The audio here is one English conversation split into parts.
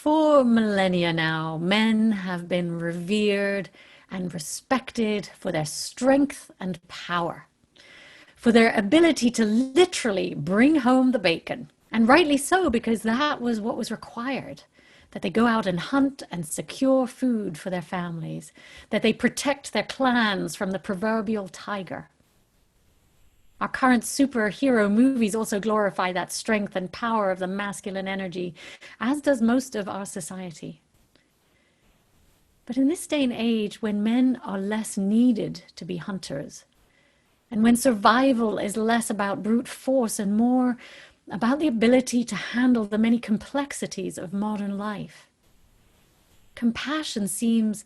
For millennia now, men have been revered and respected for their strength and power, for their ability to literally bring home the bacon. And rightly so, because that was what was required, that they go out and hunt and secure food for their families, that they protect their clans from the proverbial tiger. Our current superhero movies also glorify that strength and power of the masculine energy, as does most of our society. But in this day and age, when men are less needed to be hunters, and when survival is less about brute force and more about the ability to handle the many complexities of modern life, compassion seems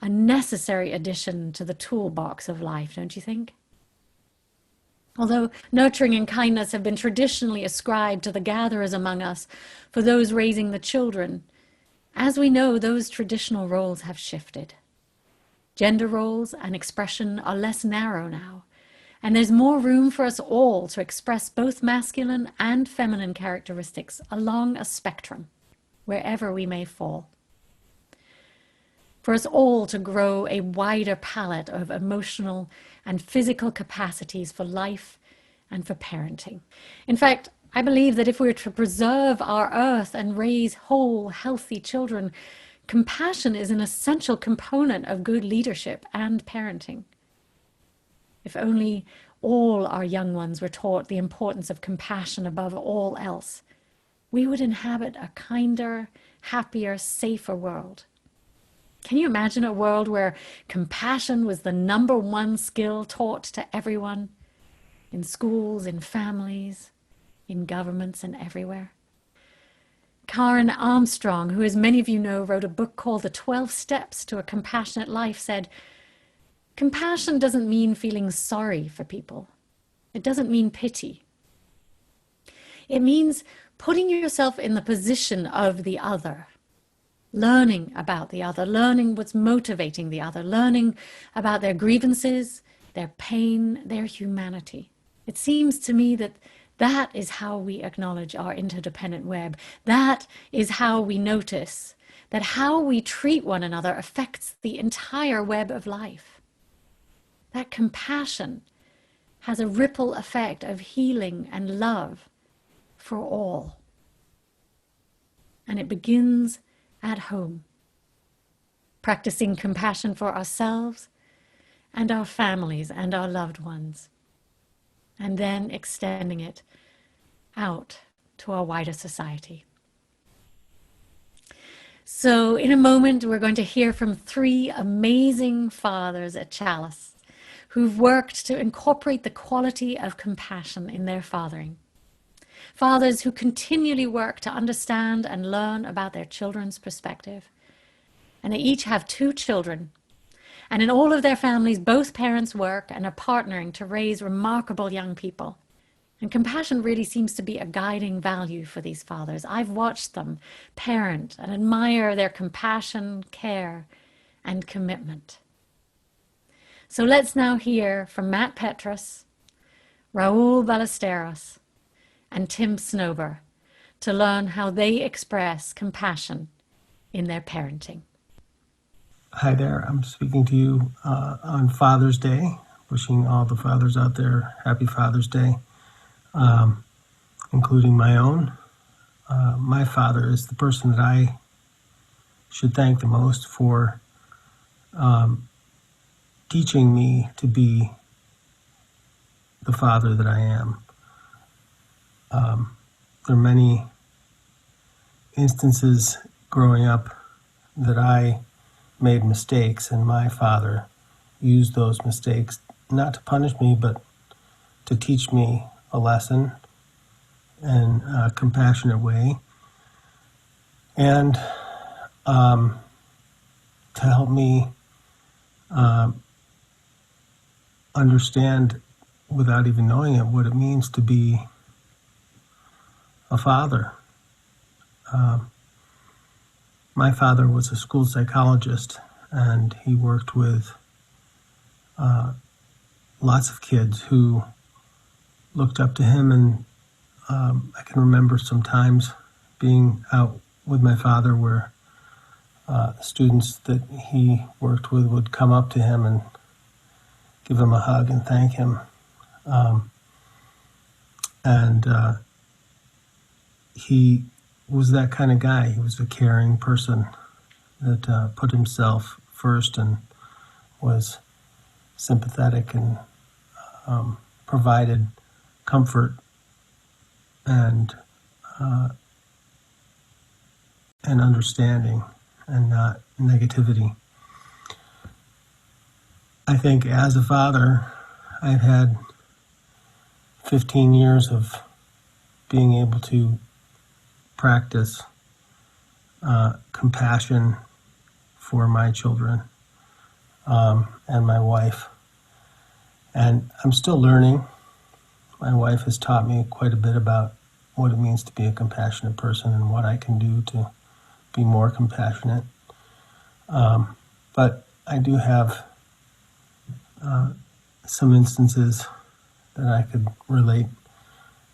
a necessary addition to the toolbox of life, don't you think? Although nurturing and kindness have been traditionally ascribed to the gatherers among us for those raising the children, as we know, those traditional roles have shifted. Gender roles and expression are less narrow now, and there's more room for us all to express both masculine and feminine characteristics along a spectrum, wherever we may fall. For us all to grow a wider palette of emotional and physical capacities for life and for parenting. In fact, I believe that if we were to preserve our earth and raise whole, healthy children, compassion is an essential component of good leadership and parenting. If only all our young ones were taught the importance of compassion above all else, we would inhabit a kinder, happier, safer world. Can you imagine a world where compassion was the number one skill taught to everyone, in schools, in families, in governments, and everywhere? Karen Armstrong, who, as many of you know, wrote a book called The 12 Steps to a Compassionate Life, said, "Compassion doesn't mean feeling sorry for people. It doesn't mean pity. It means putting yourself in the position of the other, learning about the other, learning what's motivating the other, learning about their grievances, their pain, their humanity." It seems to me that that is how we acknowledge our interdependent web. That is how we notice that how we treat one another affects the entire web of life. That compassion has a ripple effect of healing and love for all. And it begins at home, practicing compassion for ourselves and our families and our loved ones, and then extending it out to our wider society. So in a moment, we're going to hear from 3 amazing fathers at Chalice who've worked to incorporate the quality of compassion in their fathering. Fathers who continually work to understand and learn about their children's perspective. And they each have 2 children. And in all of their families, both parents work and are partnering to raise remarkable young people. And compassion really seems to be a guiding value for these fathers. I've watched them parent and admire their compassion, care, and commitment. So let's now hear from Matt Petras, Raul Ballesteros, and Tim Snowber to learn how they express compassion in their parenting. Hi there, I'm speaking to you on Father's Day, wishing all the fathers out there happy Father's Day, including my own. My father is the person that I should thank the most for teaching me to be the father that I am. There are many instances growing up that I made mistakes, and my father used those mistakes not to punish me, but to teach me a lesson in a compassionate way, and to help me understand, without even knowing it, what it means to be a father. My father was a school psychologist, and he worked with lots of kids who looked up to him, and I can remember sometimes being out with my father where students that he worked with would come up to him and give him a hug and thank him. And he was that kind of guy. He was a caring person that put himself first and was sympathetic and provided comfort and understanding and not negativity. I think as a father, I've had 15 years of being able to practice compassion for my children and my wife. And I'm still learning. My wife has taught me quite a bit about what it means to be a compassionate person and what I can do to be more compassionate. But I do have some instances that I could relate.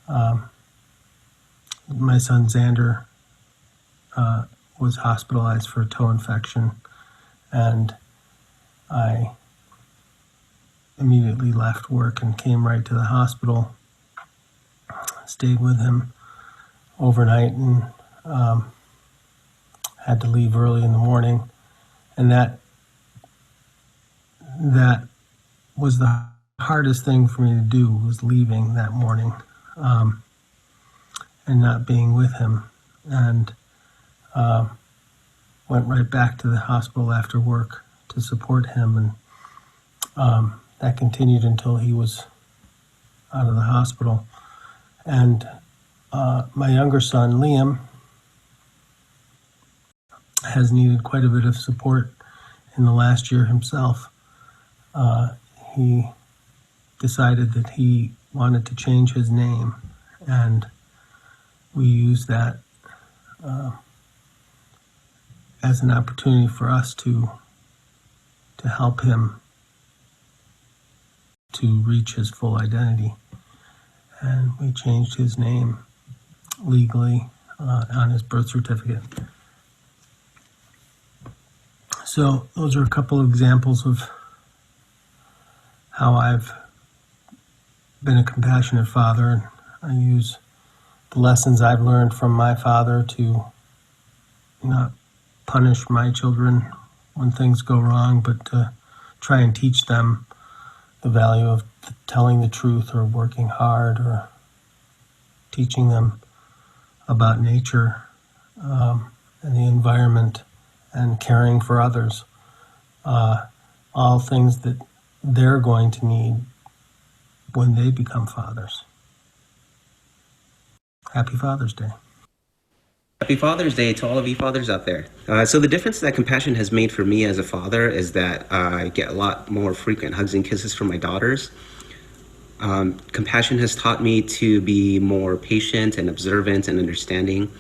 My son Xander was hospitalized for a toe infection, and I immediately left work and came right to the hospital, stayed with him overnight, and had to leave early in the morning. And that was the hardest thing for me to do, was leaving that morning and not being with him. And went right back to the hospital after work to support him. And that continued until he was out of the hospital. And my younger son, Liam, has needed quite a bit of support in the last year himself. He decided that he wanted to change his name, and we used that as an opportunity for us to help him to reach his full identity. And we changed his name legally on his birth certificate. So those are a couple of examples of how I've been a compassionate father. And I use the lessons I've learned from my father to not punish my children when things go wrong, but to try and teach them the value of telling the truth or working hard, or teaching them about nature and the environment and caring for others. All things that they're going to need when they become fathers. Happy Father's Day. Happy Father's Day to all of you fathers out there. So the difference that compassion has made for me as a father is that I get a lot more frequent hugs and kisses from my daughters. Compassion has taught me to be more patient and observant and understanding.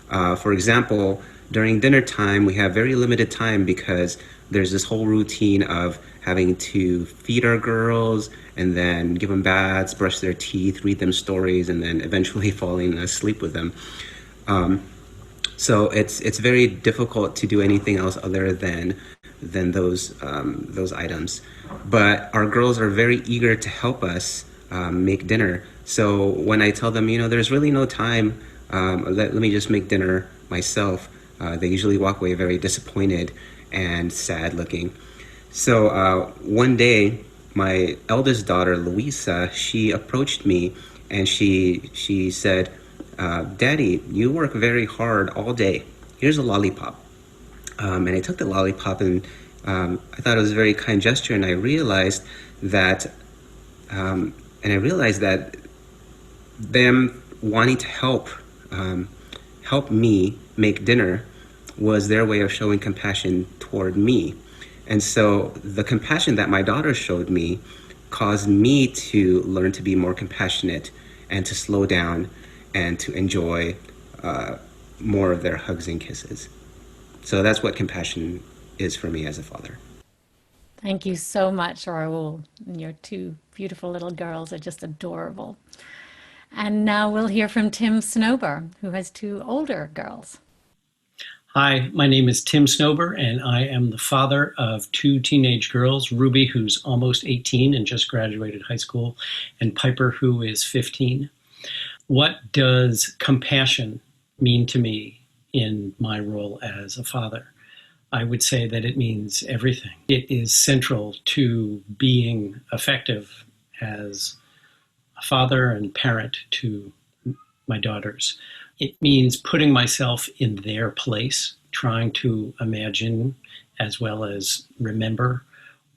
For example, during dinner time, we have very limited time because there's this whole routine of having to feed our girls and then give them baths, brush their teeth, read them stories, and then eventually falling asleep with them. So it's very difficult to do anything else other than those items. But our girls are very eager to help us make dinner. So when I tell them, there's really no time, let me just make dinner myself, they usually walk away very disappointed and sad looking. So one day, my eldest daughter, Louisa, she approached me and she said, Daddy, you work very hard all day. Here's a lollipop. And I took the lollipop, and I thought it was a very kind gesture. And I realized that, them wanting to help me make dinner was their way of showing compassion toward me. And so the compassion that my daughter showed me caused me to learn to be more compassionate and to slow down and to enjoy more of their hugs and kisses. So that's what compassion is for me as a father. Thank you so much, Raul. And your two beautiful little girls are just adorable. And now we'll hear from Tim Snowber, who has two older girls. Hi, my name is Tim Snowber, and I am the father of two teenage girls, Ruby, who's almost 18 and just graduated high school, and Piper, who is 15. What does compassion mean to me in my role as a father? I would say that it means everything. It is central to being effective as a father and parent to my daughters. It means putting myself in their place, trying to imagine as well as remember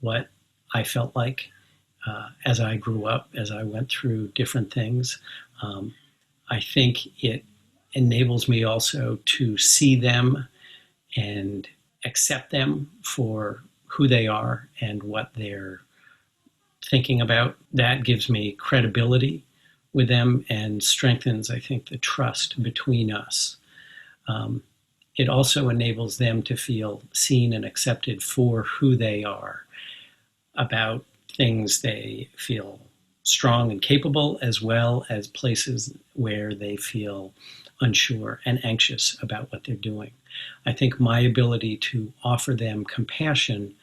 what I felt like as I grew up, as I went through different things. I think it enables me also to see them and accept them for who they are and what they're thinking about. That gives me credibility with them and strengthens, I think, the trust between us. It also enables them to feel seen and accepted for who they are, about things they feel strong and capable, as well as places where they feel unsure and anxious about what they're doing. I think my ability to offer them compassion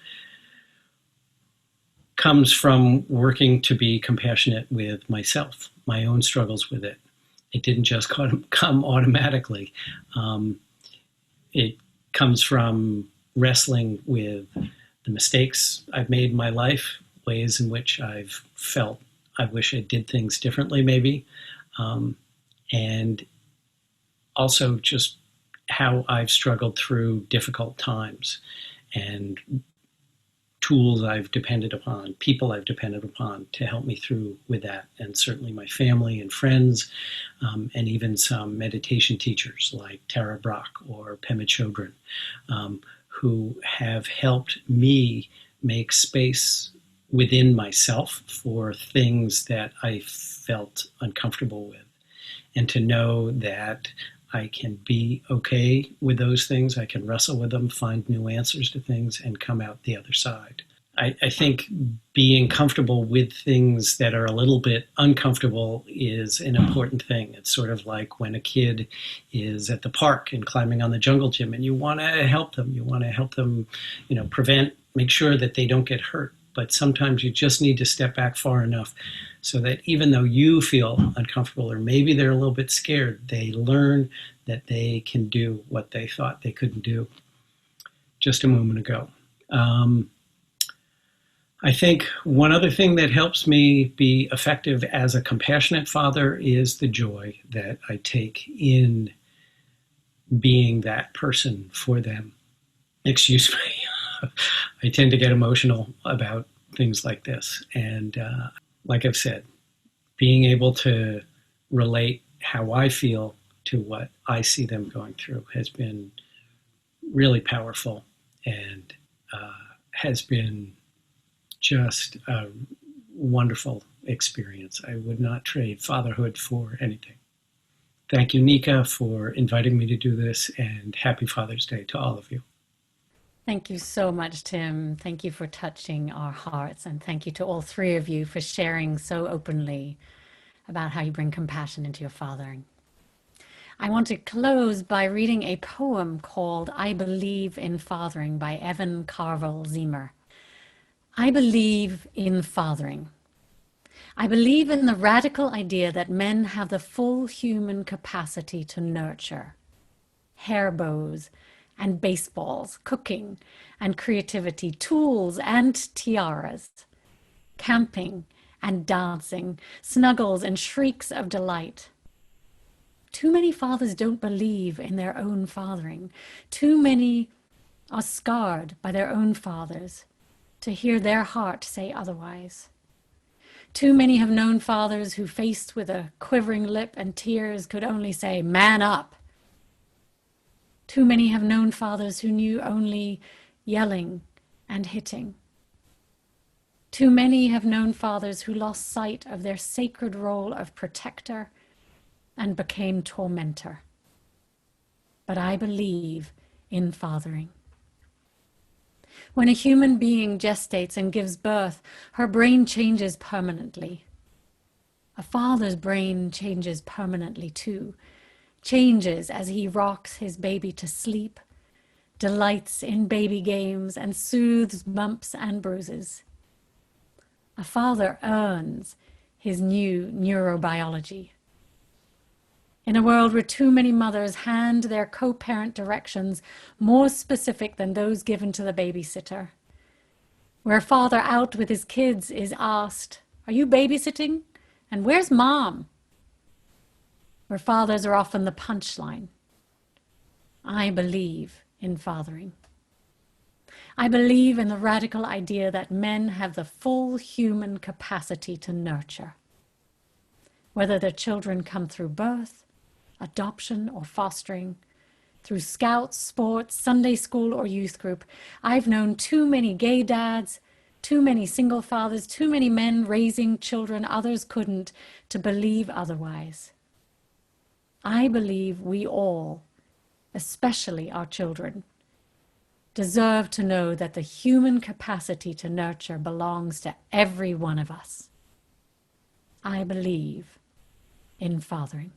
comes from working to be compassionate with myself, my own struggles with it. It didn't just come automatically. It comes from wrestling with the mistakes I've made in my life, ways in which I've felt I wish I did things differently, maybe, and also just how I've struggled through difficult times and tools I've depended upon, people I've depended upon to help me through with that. And certainly my family and friends, and even some meditation teachers like Tara Brach or Pema Chodron, who have helped me make space within myself for things that I felt uncomfortable with. And to know that I can be okay with those things. I can wrestle with them, find new answers to things, and come out the other side. I think being comfortable with things that are a little bit uncomfortable is an important thing. It's sort of like when a kid is at the park and climbing on the jungle gym, and you want to help them. You want to help them, make sure that they don't get hurt. But sometimes you just need to step back far enough so that even though you feel uncomfortable or maybe they're a little bit scared, they learn that they can do what they thought they couldn't do just a moment ago. I think one other thing that helps me be effective as a compassionate father is the joy that I take in being that person for them. Excuse me. I tend to get emotional about things like this. And like I've said, being able to relate how I feel to what I see them going through has been really powerful and has been just a wonderful experience. I would not trade fatherhood for anything. Thank you, Nica, for inviting me to do this, and happy Father's Day to all of you. Thank you so much, Tim. Thank you for touching our hearts, and thank you to all three of you for sharing so openly about how you bring compassion into your fathering. I want to close by reading a poem called I Believe in Fathering by Evan Carville Ziemer. I believe in fathering. I believe in the radical idea that men have the full human capacity to nurture. Hair bows and baseballs, cooking and creativity, tools and tiaras, camping and dancing, snuggles and shrieks of delight. Too many fathers don't believe in their own fathering. Too many are scarred by their own fathers to hear their heart say otherwise. Too many have known fathers who, faced with a quivering lip and tears, could only say, "Man up." Too many have known fathers who knew only yelling and hitting. Too many have known fathers who lost sight of their sacred role of protector and became tormentor. But I believe in fathering. When a human being gestates and gives birth, her brain changes permanently. A father's brain changes permanently too, changes as he rocks his baby to sleep delights in baby games, and soothes bumps and bruises. A father earns his new neurobiology. In a world where too many mothers hand their co-parent directions more specific than those given to the babysitter, where a father out with his kids is asked, "Are you babysitting? And where's mom?" Where fathers are often the punchline. I believe in fathering. I believe in the radical idea that men have the full human capacity to nurture. Whether their children come through birth, adoption, or fostering, through scouts, sports, Sunday school, or youth group, I've known too many gay dads, too many single fathers, too many men raising children others couldn't, to believe otherwise. I believe we all, especially our children, deserve to know that the human capacity to nurture belongs to every one of us. I believe in fathering.